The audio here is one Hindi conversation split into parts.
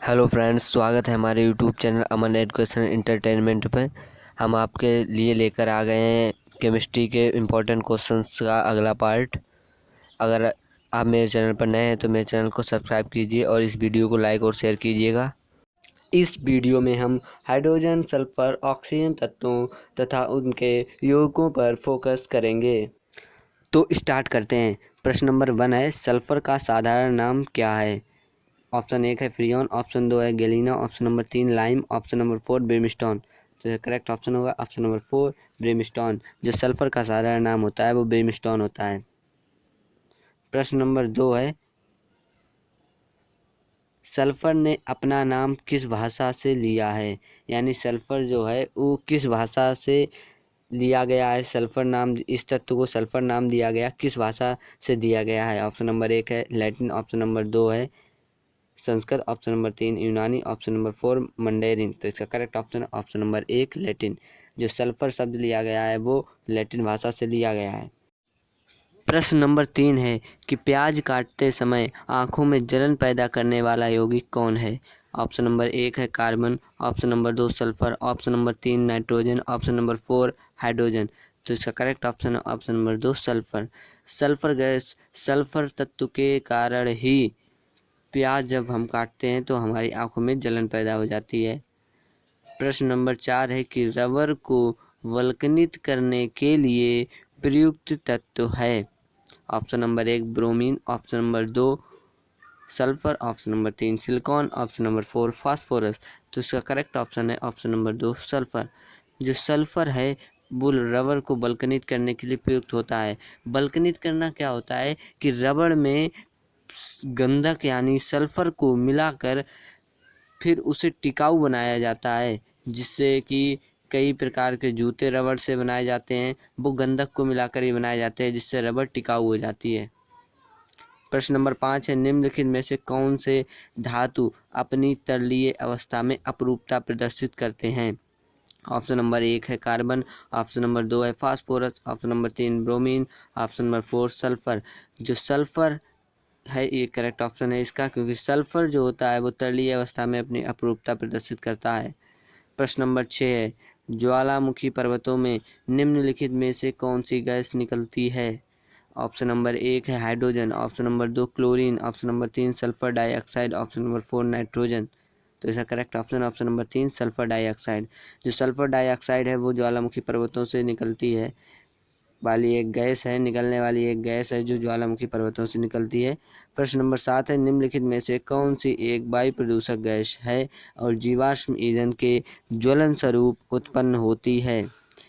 हेलो फ्रेंड्स, स्वागत है हमारे यूट्यूब चैनल अमन एजुकेशन एंटरटेनमेंट पे। हम आपके लिए लेकर आ गए हैं केमिस्ट्री के इम्पोर्टेंट क्वेश्चंस का अगला पार्ट। अगर आप मेरे चैनल पर नए हैं तो मेरे चैनल को सब्सक्राइब कीजिए और इस वीडियो को लाइक और शेयर कीजिएगा। इस वीडियो में हम हाइड्रोजन, सल्फर, ऑक्सीजन तत्वों तथा उनके यौगिकों पर फोकस करेंगे। तो स्टार्ट करते हैं। प्रश्न नंबर 1 है, सल्फर का साधारण नाम क्या है? ऑप्शन 1 है फ्रियोन, ऑप्शन 2 है galena, option number 3 lime, option number 4 brimstone. तो करेक्ट ऑप्शन होगा ऑप्शन नंबर 4 ब्रिमस्टोन। जो सल्फर का साधारण नाम होता है वो ब्रिमस्टोन होता है। प्रश्न नंबर 2 है, सल्फर ने अपना नाम किस भाषा से लिया है? यानी सल्फर जो है वो किस भाषा से लिया गया है? सल्फर नाम, इस तत्व को सल्फर नाम दिया गया किस भाषा से दिया गया है? ऑप्शन नंबर 1 है लैटिन, ऑप्शन नंबर 2 है संस्कृत, ऑप्शन नंबर 3 यूनानी, ऑप्शन नंबर 4 मंडेरिन। तो इसका करेक्ट ऑप्शन है ऑप्शन नंबर 1 लैटिन। जो सल्फर शब्द लिया गया है वो लैटिन भाषा से लिया गया है। प्रश्न नंबर 3 है कि प्याज काटते समय आंखों में जलन पैदा करने वाला यौगिक कौन है? ऑप्शन नंबर 1 है carbon, option number 2 sulphur, option number 3 nitrogen, option number 4 hydrogen. तो इसका करेक्ट ऑप्शन है option number 2 sulphur. Sulphur gas, sulphur तत्व के कारण ही प्याज जब हम काटते हैं तो हमारी आंखों में जलन पैदा हो जाती है। प्रश्न नंबर 4 है कि रबर को वल्कनित करने के लिए प्रयुक्त तत्व है? Option number 1 bromine, option number 2 sulphur, option number 3 silicon, option number 4 phosphorus. तो इसका करेक्ट ऑप्शन है ऑप्शन नंबर 2 सल्फर। जो सल्फर है वो रबर को बल्कनित करने के लिए प्रयुक्त होता है। बल्कनित करना क्या होता है कि रबर में गंधक यानी सल्फर को मिलाकर फिर उसे टिकाऊ बनाया जाता है, जिससे कि कई प्रकार के जूते रबर से बनाए जाते हैं, वो गंधक को मिलाकर ही बनाए जाते हैं जिससे रबर टिकाऊ हो जाती है। प्रश्न नंबर 5 है, निम्नलिखित में से कौन से धातु अपनी तलीय अवस्था में अपरूपता प्रदर्शित करते हैं? ऑप्शन नंबर 1 है कार्बन, ऑप्शन नंबर 2 है phosphorus, option number 3 bromine, option number 4 sulphur. जो सल्फर है ये करेक्ट ऑप्शन है इसका, क्योंकि सल्फर जो होता है वो तलीय अवस्था में अपनी अपरूपता प्रदर्शित करता है। प्रश्न नंबर 6 है, ज्वालामुखी पर्वतों में निम्नलिखित में से कौन सी गैस निकलती है? ऑप्शन नंबर 1 है hydrogen, option number 2 chlorine, option number 3 sulphur dioxide, option number 4 nitrogen. तो इसका correct option option number 3 sulphur dioxide. जो सल्फर डाइऑक्साइड है वो ज्वालामुखी पर्वतों से निकलती है वाली एक गैस है, निकलने वाली एक गैस है जो ज्वालामुखी पर्वतों से निकलती है। प्रश्न नंबर 7 है, निम्नलिखित में से कौन सी एक वायु प्रदूषक गैस है और जीवाश्म ईंधन के ज्वलन स्वरूप उत्पन्न होती है?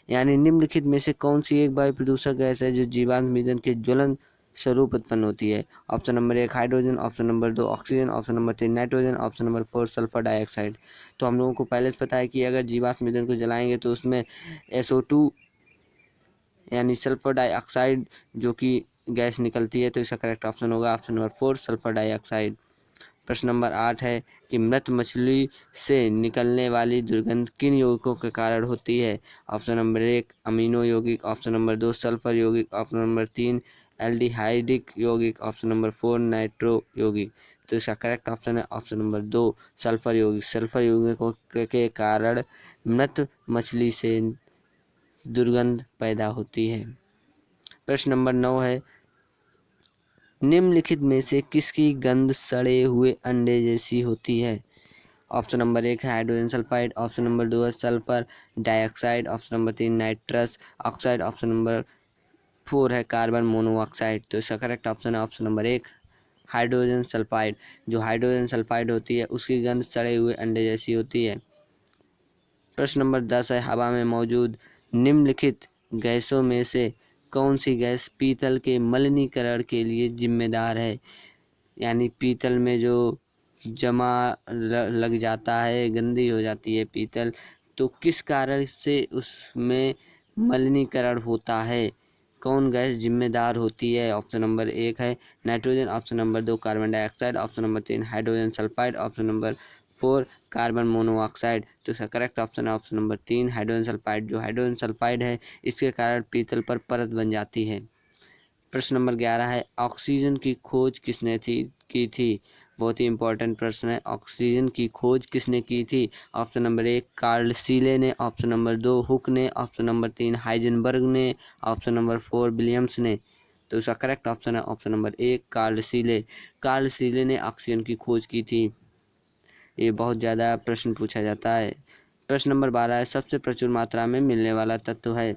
यानी निम्नलिखित में से कौन सी एक वायु प्रदूषक गैस है जो जीवाश्म ईंधन के ज्वलन स्वरूप उत्पन्न होती है? Option number 1 hydrogen, option number 2 oxygen, option number 3 nitrogen, option number 4 sulphur dioxide. तो हम लोगों को पहले से पता है कि अगर जीवाश्म ईंधन को जलाएंगे तो उसमें SO2 यानी सल्फर डाइऑक्साइड जो कि गैस निकलती है। तो इसका करेक्ट ऑप्शन होगा ऑप्शन नंबर 4 सल्फर डाइऑक्साइड। प्रश्न नंबर 8 है कि मृत मछली से निकलने वाली दुर्गंध किन यौगिकों के कारण होती है? ऑप्शन नंबर 1 अमीनो यौगिक, ऑप्शन नंबर 2 सल्फर यौगिक, ऑप्शन नंबर 3 एल्डिहाइडिक यौगिक, ऑप्शन नंबर 4 नाइट्रो यौगिक। तो इसका करेक्ट ऑप्शन है ऑप्शन नंबर 2 सल्फर यौगिक। सल्फर यौगिकों के कारण मृत मछली से दुर्गंध पैदा होती है। प्रश्न नंबर 9 है, निम्नलिखित में से किसकी गंध सड़े हुए अंडे जैसी होती है? ऑप्शन नंबर 1 है हाइड्रोजन सल्फाइड, ऑप्शन नंबर 2 है sulphur dioxide, option number 3 nitrous oxide, option number 4 है कार्बन मोनोऑक्साइड। तो इसका करेक्ट ऑप्शन है ऑप्शन नंबर 1 हाइड्रोजन सल्फाइड। जो हाइड्रोजन सल्फाइड होती है उसकी गंध सड़े हुए अंडे जैसी होती है। प्रश्न नंबर 10 है, हवा में मौजूद निम्नलिखित गैसों में से कौन सी गैस पीतल के मलिनीकरण के लिए जिम्मेदार है? यानी पीतल में जो जमा लग जाता है, गंदी हो जाती है पीतल, तो किस कारण से उसमें मलिनीकरण होता है? कौन गैस जिम्मेदार होती है? ऑप्शन नंबर 1 है nitrogen, option number 2 carbon dioxide, option number 3 hydrogen sulphide, option number 4 carbon monoxide. तो इसका करेक्ट ऑप्शन है ऑप्शन नंबर 3 हाइड्रोजन सल्फाइड। जो हाइड्रोजन सल्फाइड है इसके कारण पीतल पर परत बन जाती है। प्रश्न नंबर 11 है, ऑक्सीजन की खोज किसने की थी? बहुत ही इंपॉर्टेंट प्रश्न है। ऑक्सीजन की खोज किसने की थी? ऑप्शन नंबर 1 कार्ल सीले ने, ऑप्शन नंबर 2 हुक ने, ऑप्शन नंबर 3 हाइजेनबर्ग ने, ऑप्शन नंबर 4 विलियम्स ने। तो इसका करेक्ट ऑप्शन है ऑप्शन नंबर 1 कार्ल सीले। कार्ल सीले ने ऑक्सीजन की खोज की थी। ये बहुत ज़्यादा प्रश्न पूछा जाता है। प्रश्न नंबर 12 है, सबसे प्रचुर मात्रा में मिलने वाला तत्व है।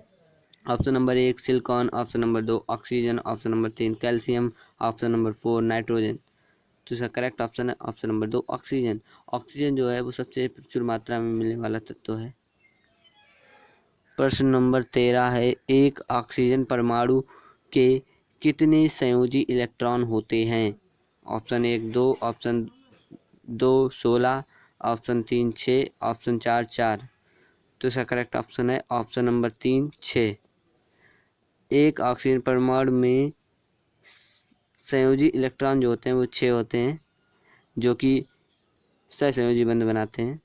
Option number 1 silicon, option number 2 oxygen, option number 3 calcium, option number 4 nitrogen. तो इसका करेक्ट ऑप्शन है ऑप्शन नंबर 2 ऑक्सीजन। ऑक्सीजन जो है वो सबसे प्रचुर मात्रा में मिलने वाला तत्व है। प्रश्न नंबर 13 है, एक ऑक्सीजन परमाणु के कितने संयोजी इलेक्ट्रॉन होते हैं? Option 1 2, option 2 16, option 3 6, option 4 4। तो इसका करेक्ट ऑप्शन है ऑप्शन नंबर 3 6। एक ऑक्सीजन परमाणु में संयोजी इलेक्ट्रॉन जो होते हैं वो 6 होते हैं, जो कि सहसंयोजी बंध बनाते हैं।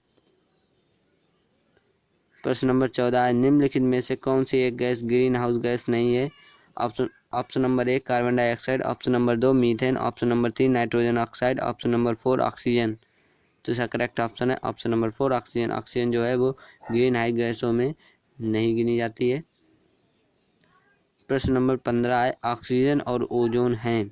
प्रश्न नंबर 14 है, निम्नलिखित में से कौन सी एक गैस ग्रीन हाउस गैस नहीं है? Option number 1 carbon dioxide, option number 2 methane, option number 3 nitrogen oxide, option number 4 oxygen. तो इसका करेक्ट ऑप्शन है ऑप्शन नंबर 4 ऑक्सीजन। ऑक्सीजन जो है वो ग्रीन हाउस गैसों में नहीं गिनी जाती है। प्रश्न नंबर 15 है, ऑक्सीजन और ओजोन हैं।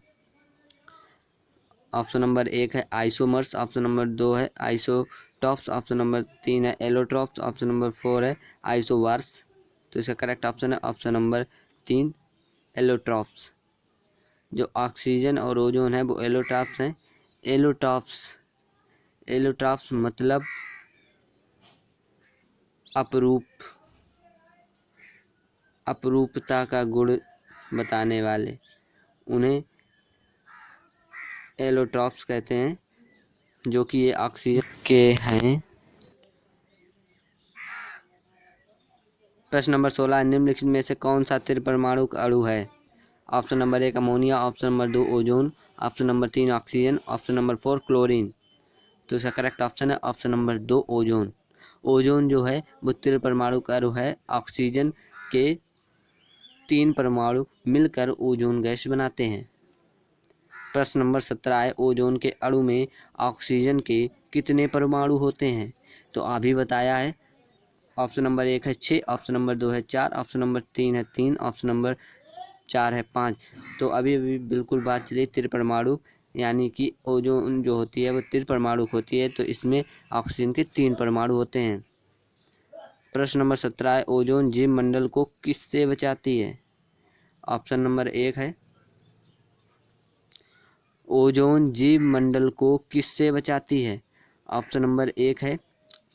ऑप्शन नंबर 1 है आइसोमर्स, ऑप्शन नंबर 2 है आइसोटॉप्स, ऑप्शन नंबर 3 है एलोट्रॉप्स, ऑप्शन नंबर 4 है आइसोवार्स। तो इसका करेक्ट ऑप्शन है ऑप्शन नंबर 3 एलोट्रॉप्स। जो ऑक्सीजन और ओजोन है वो एलोट्रॉप्स हैं। एलोट्रॉप्स एलोट्रॉप्स मतलब अपरूपता का गुण बताने वाले, उन्हें एलोट्रॉप्स कहते हैं, जो कि ये ऑक्सीजन के हैं। प्रश्न नंबर 16, निम्नलिखित में से कौन सा त्रिपरमाणु अणु है? Option number 1 ammonia, option number 2 ozone, option number 3 oxygen, option number 4 chlorine. तो इसका करेक्ट ऑप्शन है ऑप्शन नंबर 2 ओजोन। ओजोन जो है वो त्रिपरमाणु अणु है। ऑक्सीजन के 3 परमाणु मिलकर ओजोन गैस बनाते हैं। प्रश्न नंबर 17 है, ओजोन के अणु में ऑक्सीजन के कितने परमाणु होते हैं? तो अभी बताया है। ऑप्शन नंबर 1 है 6, ऑप्शन नंबर 2 है 4, ऑप्शन नंबर 3 है 3, ऑप्शन नंबर 4 है 5। तो अभी अभी बिल्कुल बात चली त्रिपरमाणु, यानी कि ओजोन जो होती है वो त्रिपरमाणु होती है, तो इसमें ऑक्सीजन के 3 परमाणु होते हैं। प्रश्न नंबर 17 है, ओजोन जीव मंडल को किससे बचाती है? ऑप्शन नंबर 1 है ओजोन जीव मंडल को किससे बचाती है? ऑप्शन नंबर 1 है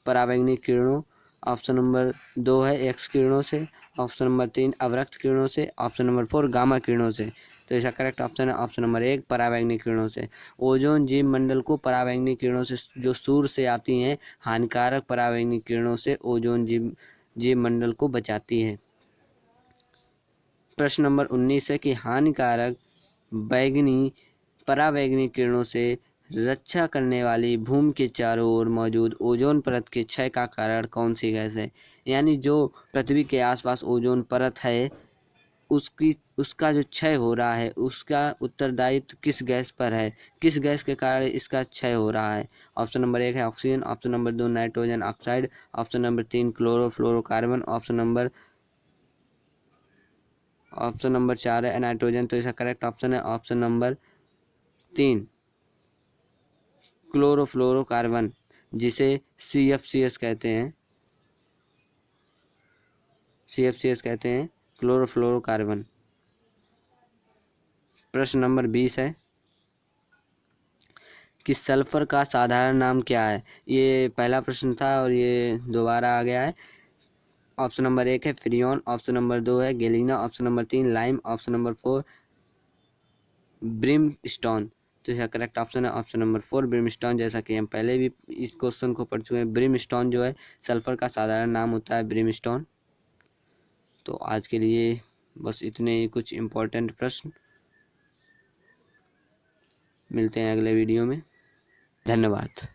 पराबैंगनी किरणों, ऑप्शन नंबर 2 है एक्स किरणों से, ऑप्शन नंबर 3 अवरक्त किरणों से, ऑप्शन नंबर 4 गामा किरणों से। तो इसका करेक्ट ऑप्शन है ऑप्शन नंबर 1 पराबैंगनी किरणों से। ओजोन जीव मंडल को पराबैंगनी किरणों से, जो सूर्य से आती हैं हानिकारक पराबैंगनी किरणों से, ओजोन जीव मंडल को बचाती है। प्रश्न नंबर 19 है कि हानिकारक पराबैंगनी किरणों से रक्षा करने वाली भूमि के चारों ओर मौजूद ओजोन परत के क्षय का कारण कौन सी गैस है? यानी जो पृथ्वी के आसपास ओजोन परत है उसका जो क्षय हो रहा है, उसका उत्तरदायित्व किस गैस पर है? किस गैस के कारण इसका क्षय हो रहा है? ऑप्शन नंबर 1 है oxygen, option number 2 nitrogen oxide, option number 3 chlorofluorocarbon, option number 4 है नाइट्रोजन। तो इसका करेक्ट ऑप्शन है ऑप्शन नंबर 3 क्लोरोफ्लोरोकार्बन, जिसे CFCS कहते हैं। CFCS कहते हैं क्लोरोफ्लोरोकार्बन। प्रश्न नंबर 20 है कि सल्फर का साधारण नाम क्या है? ये पहला प्रश्न था और ये दोबारा आ गया है। ऑप्शन नंबर 1 है फ्रियोन, ऑप्शन नंबर 2 है galena, option number 3 lime, option number 4 brimstone. तो इसका करेक्ट ऑप्शन है ऑप्शन नंबर 4 ब्रिमस्टोन। जैसा कि हम पहले भी इस क्वेश्चन को पढ़ चुके हैं, ब्रिमस्टोन जो है सल्फर का साधारण नाम होता है, ब्रिमस्टोन। तो आज के लिए बस इतने ही कुछ इम्पोर्टेंट प्रश्न। मिलते हैं अगले वीडियो में। धन्यवाद।